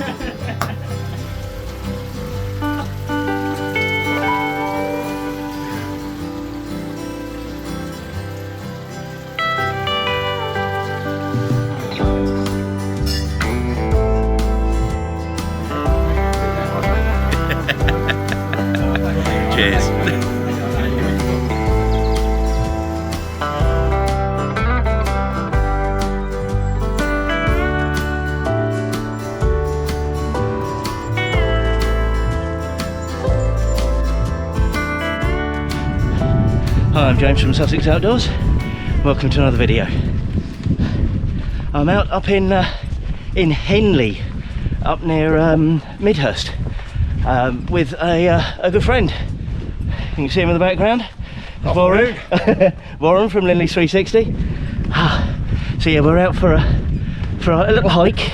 Cheers. Hi, I'm James from Sussex Outdoors. Welcome to another video. I'm out up in Henley, up near Midhurst, with a good friend. You can see him in the background. Warren. Warren from Henley 360. So yeah, we're out for a little hike.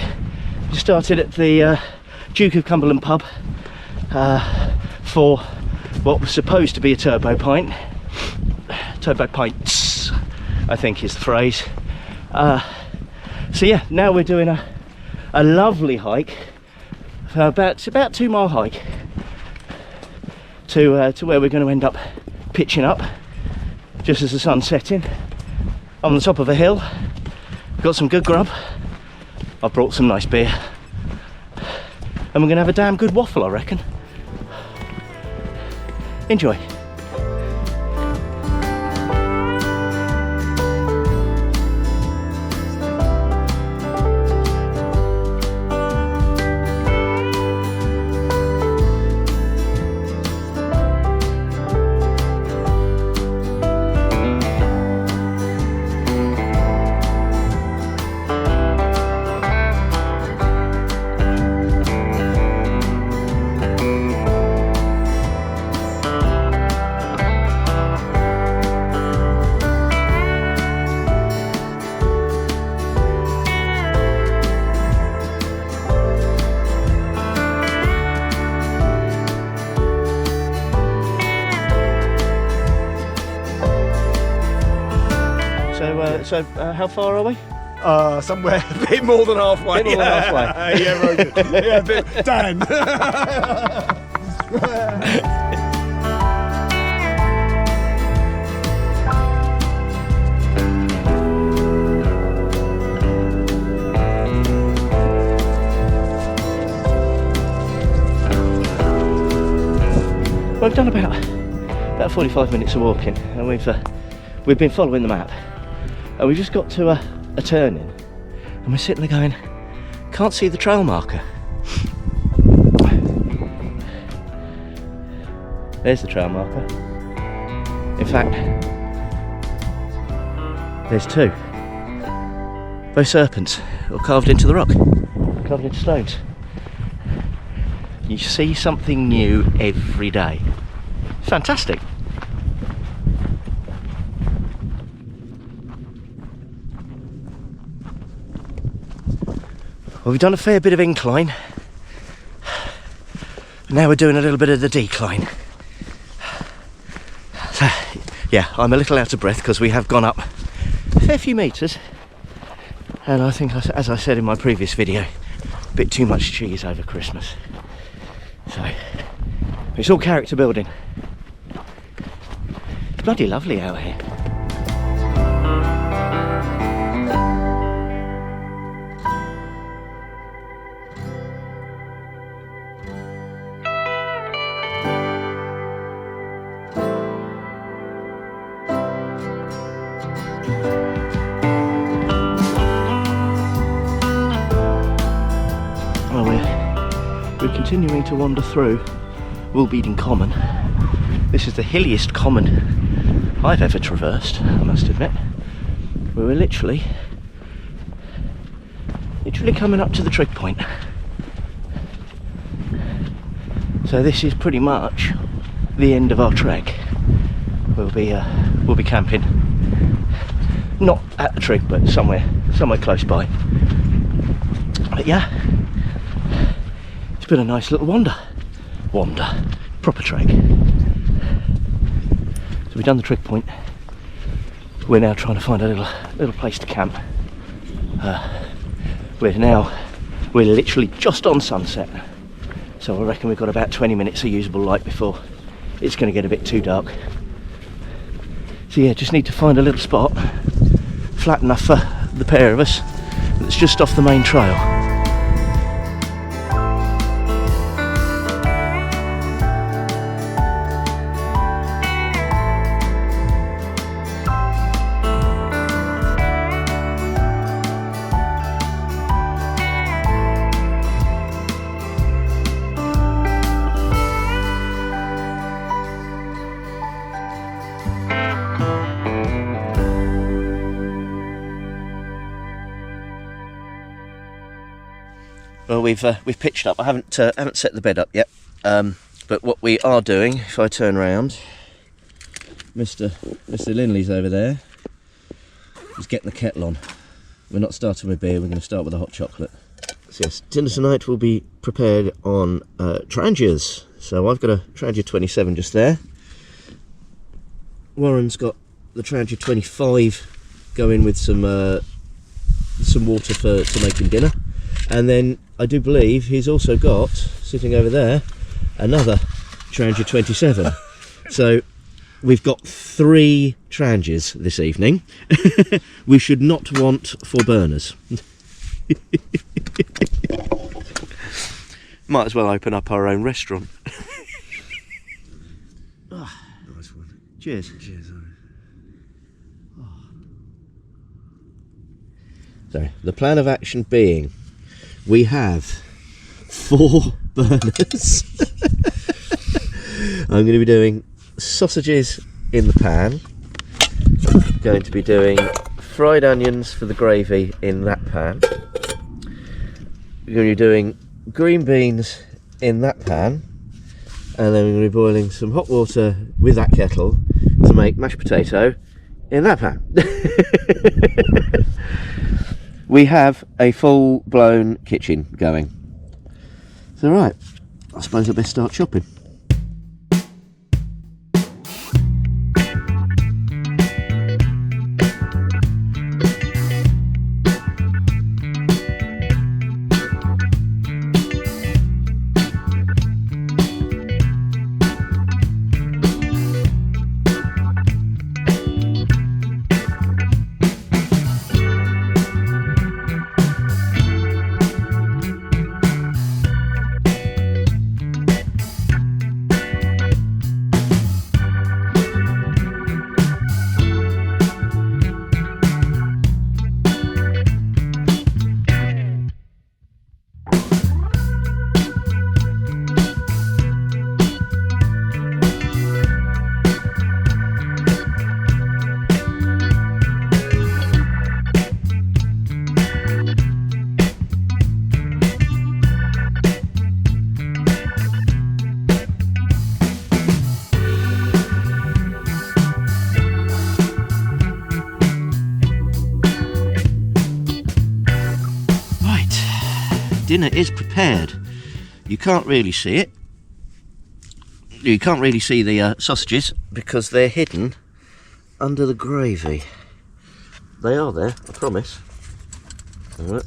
We started at the Duke of Cumberland pub for what was supposed to be a turbo pint. Turbo pints, I think is the phrase. So yeah, now we're doing a lovely hike, about 2 mile hike to where we're going to end up pitching up just as the sun's setting on the top of a hill. We've got some good grub. I've brought some nice beer, and we're going to have a damn good waffle, I reckon. Enjoy. So how far are we? Somewhere a bit more than halfway. Bit more than halfway. Yeah, very good. Yeah, a bit. Dan. Well, we've done about 45 minutes of walking, and we've been following the map. And we just got to a turning, and we're sitting there going, can't see the trail marker. There's the trail marker. In fact, there's two. Both serpents, all carved into the rock, carved into stones. You see something new every day. Fantastic. Well, we've done a fair bit of incline. Now we're doing a little bit of the decline. So, yeah, I'm a little out of breath because we have gone up a fair few metres. And I think, as I said in my previous video, a bit too much cheese over Christmas. So, it's all character building. It's bloody lovely out here. We're continuing to wander through Woolbeading Common. This is the hilliest common I've ever traversed, I must admit. We were literally coming up to the trig point. So this is pretty much the end of our trek. We'll be camping, not at the trig, but somewhere close by. But yeah, it's been a nice little wander, proper trek. So we've done the trig point. We're now trying to find a little place to camp. We're We're literally just on sunset, so I reckon we've got about 20 minutes of usable light before it's going to get a bit too dark. So yeah, just need to find a little spot flat enough for the pair of us that's just off the main trail. Well, we've pitched up. I haven't set the bed up yet, but what we are doing, if I turn round, Mr. Linley's over there. He's getting the kettle on. We're not starting with beer. We're going to start with a hot chocolate. So yes, dinner tonight will be prepared on Trangias. So I've got a Trangia 27 just there. Warren's got the Trangia 25 going with some water for making dinner. And then I do believe he's also got, sitting over there, another Trangia 27. So we've got 3 Trangias this evening. We should not want 4 burners. Might as well open up our own restaurant. Oh, Nice one. cheers. Cheers. So the plan of action being, we have 4 burners. I'm going to be doing sausages in the pan. Going to be doing fried onions for the gravy in that pan. We're going to be doing green beans in that pan. And then we're going to be boiling some hot water with that kettle to make mashed potato in that pan. We have a full-blown kitchen going. So right, I suppose I best start shopping. Dinner is prepared. You can't really see it. You can't really see the sausages because they're hidden under the gravy. They are there, I promise. All right.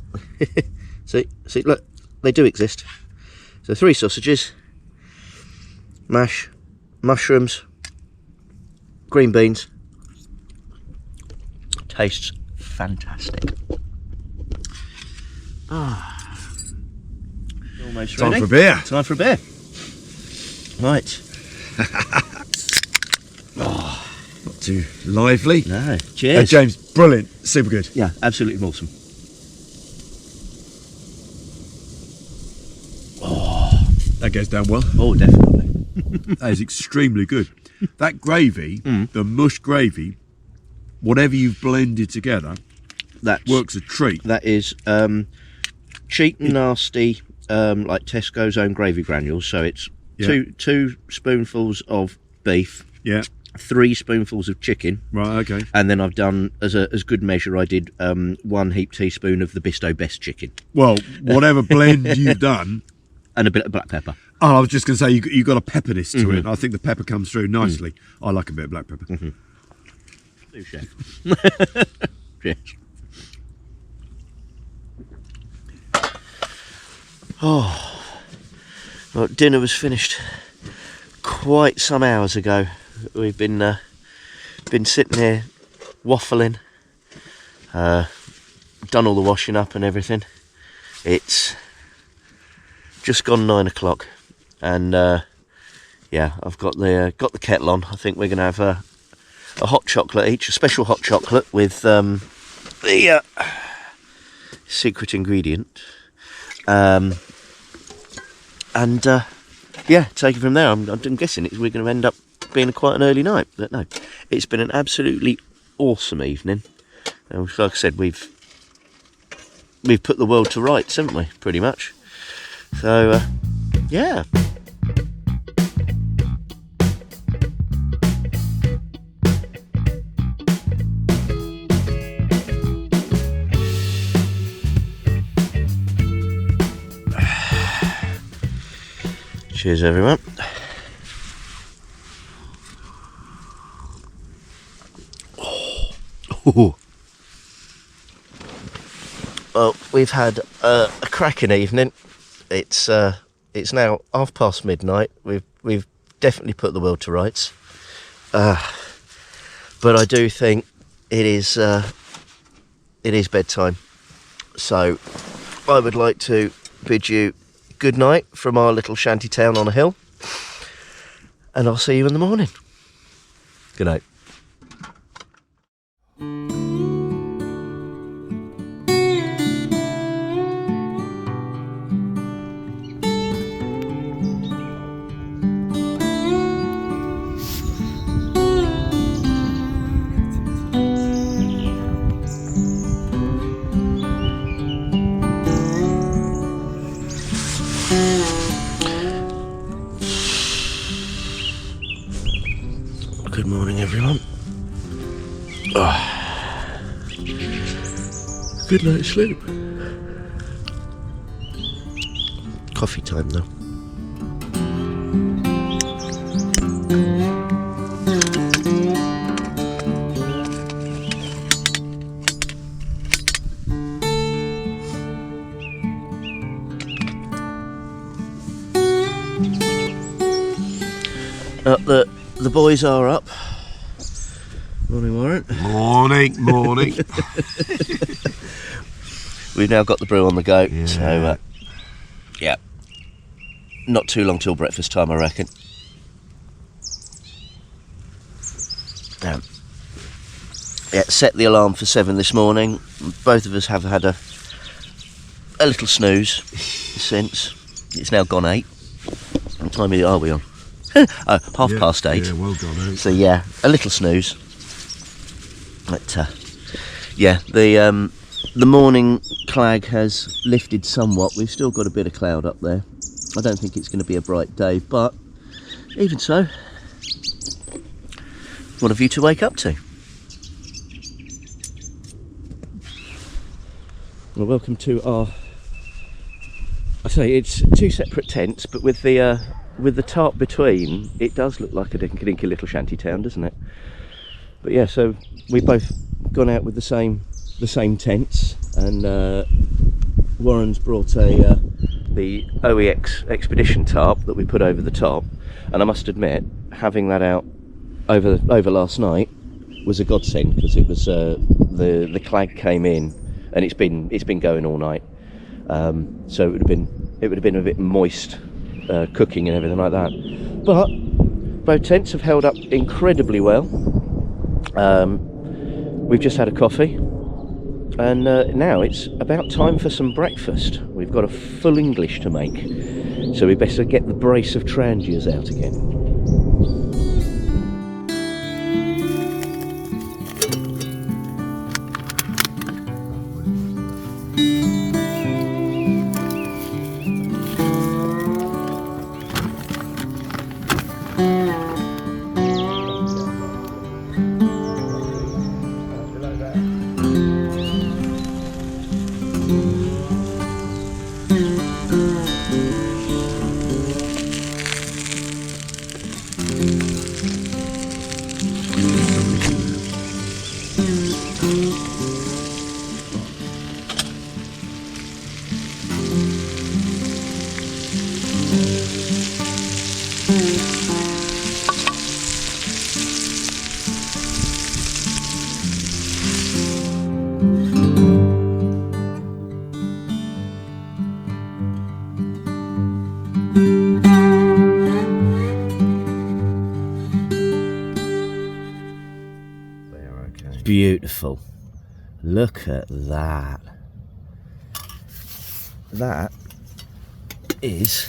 see, look, they do exist. So 3 sausages, mash, mushrooms, green beans. Tastes fantastic. Ah. Almost Time ready. for a beer. Time for a beer. Right. Oh, not too lively. No. Cheers. James, brilliant. Super good. Yeah, absolutely awesome. Oh, That goes down well. oh, definitely. That is extremely good. That gravy, the mush gravy, whatever you've blended together, That works a treat. That is cheap and nasty, like Tesco's own gravy granules. So it's two spoonfuls of beef, Yeah. 3 spoonfuls of chicken, Right. Okay. and then I've done as good measure. I did 1 heaped teaspoon of the Bisto Best chicken, Well, whatever blend you've done. and a bit of black pepper. Oh, I was just going to say you got a pepperness to it. I think the pepper comes through nicely. I like a bit of black pepper. Do, chef. Cheers. Oh, well, dinner was finished quite some hours ago. We've been sitting here waffling, done all the washing up and everything. It's just gone 9 o'clock, and yeah, I've got the kettle on. I think we're going to have a hot chocolate each, a special hot chocolate with the secret ingredient, and yeah, take it from there. I'm guessing we're going to end up being quite an early night, but no, it's been an absolutely awesome evening. And like I said, we've put the world to rights, haven't we? Pretty much. So yeah. Cheers, everyone. Oh. Well, we've had a cracking evening. It's now midnight. We've definitely put the world to rights. But I do think it is bedtime. So I would like to bid you good night from our little shanty town on a hill, and I'll see you in the morning. Good night. Good morning, everyone. Good night's sleep. Coffee time, though. The boys are up. Morning, Warren. Morning. We've now got the brew on the go, Yeah. so yeah, not too long till breakfast time, I reckon. Yeah, set the alarm for 7 this morning. Both of us have had a little snooze since. It's now gone 8. What time are we on? Half past 8. Yeah, well done. So yeah, a little snooze. But yeah, the morning clag has lifted somewhat. We've still got a bit of cloud up there. I don't think it's going to be a bright day, but even so, what have you to wake up to? Well, welcome to our, I say it's 2 separate tents, but with the tarp between, it does look like a dinky little shanty town, doesn't it? But yeah, so we've both gone out with the same tents, and Warren's brought the OEX expedition tarp that we put over the top, and I must admit, having that out over last night was a godsend, because it was the clag came in, and it's been going all night, so it would have been a bit moist. Cooking and everything like that, but both tents have held up incredibly well. We've just had a coffee, and now it's about time for some breakfast. We've got a full English to make, so we better get the brace of Trangias out again. Beautiful. Look at that. That is,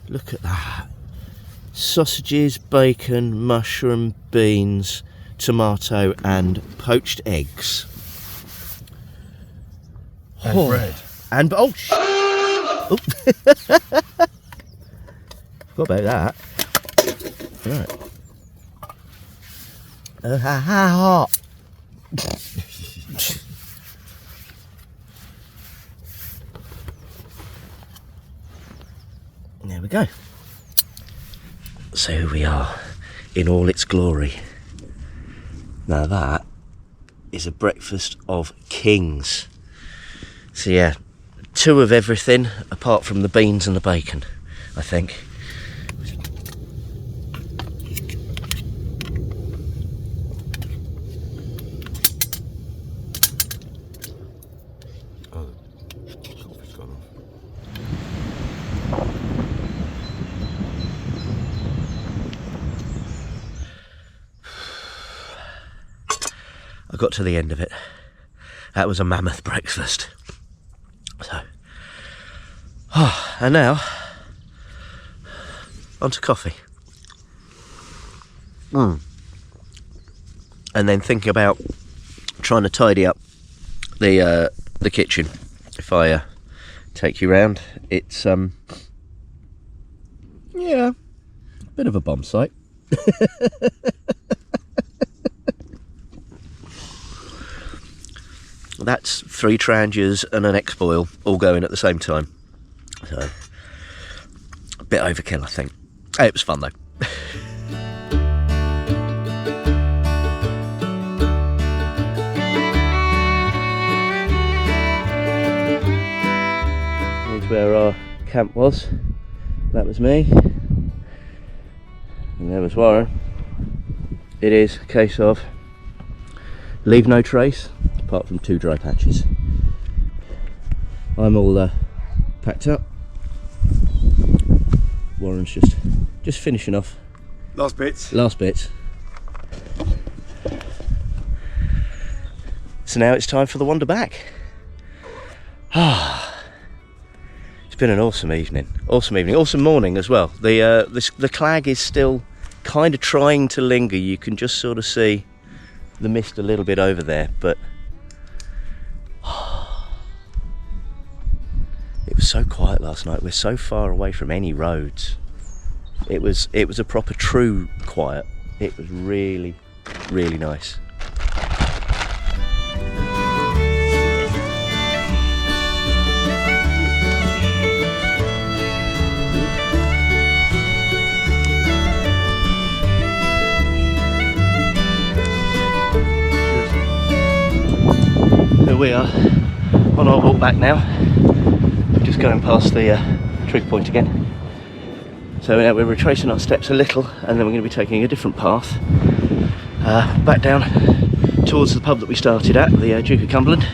look at that. Sausages, bacon, mushroom, beans, tomato and poached eggs. And bread. And oh, oh. Forgot about that. Right. Hot. There we go. So here we are in all its glory. Now that is a breakfast of kings. So yeah, 2 of everything apart from the beans and the bacon, I think. I got to the end of it. That was a mammoth breakfast. So, and now on to coffee. And then thinking about trying to tidy up the kitchen. If I take you round, it's yeah, a bit of a bomb site. That's 3 Trangias and an X-Boil all going at the same time. So, a bit overkill, I think. Hey, it was fun though. Here's where our camp was. That was me. And there was Warren. It is a case of leave no trace, apart from 2 dry patches. I'm all packed up. Warren's just finishing off. Last bits. Last bits. So now it's time for the wander back. It's been an awesome evening. Awesome morning as well. The clag is still kind of trying to linger. You can just sort of see the mist a little bit over there, but it was so quiet last night. We're so far away from any roads. It was a proper true quiet. It was really, really nice. Here we are on our walk back now. We're just going past the trig point again. So now we're retracing our steps a little, and then we're going to be taking a different path back down towards the pub that we started at, the Duke of Cumberland,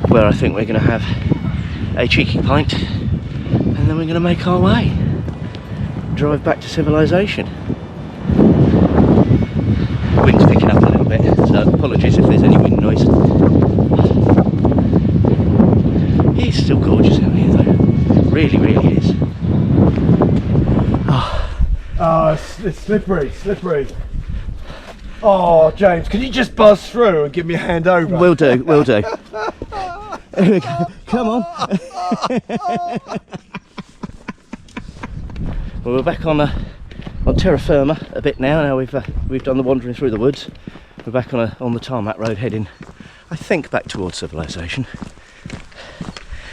where I think we're going to have a cheeky pint, and then we're going to make our way, drive back to civilization. Wind's picking up a little bit, so apologies if there's any wind noise. It's still gorgeous out here though, really, really is. Oh, it's slippery. Oh, James, can you just buzz through and give me a hand over? Will do. Here we go. Come on. Well, we're back on terra firma a bit now. Now we've done the wandering through the woods. We're back on the tarmac road, heading, I think, back towards civilization.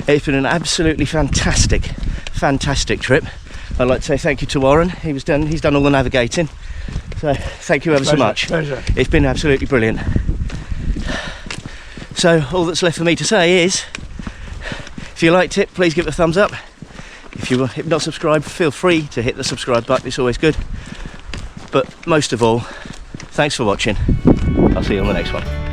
It's been an absolutely fantastic trip. I'd like to say thank you to Warren. He's done all the navigating. So thank you ever so much. Pleasure. It's been absolutely brilliant. So all that's left for me to say is, if you liked it, please give it a thumbs up. If you're not subscribed, feel free to hit the subscribe button, it's always good. But most of all, thanks for watching. I'll see you on the next one.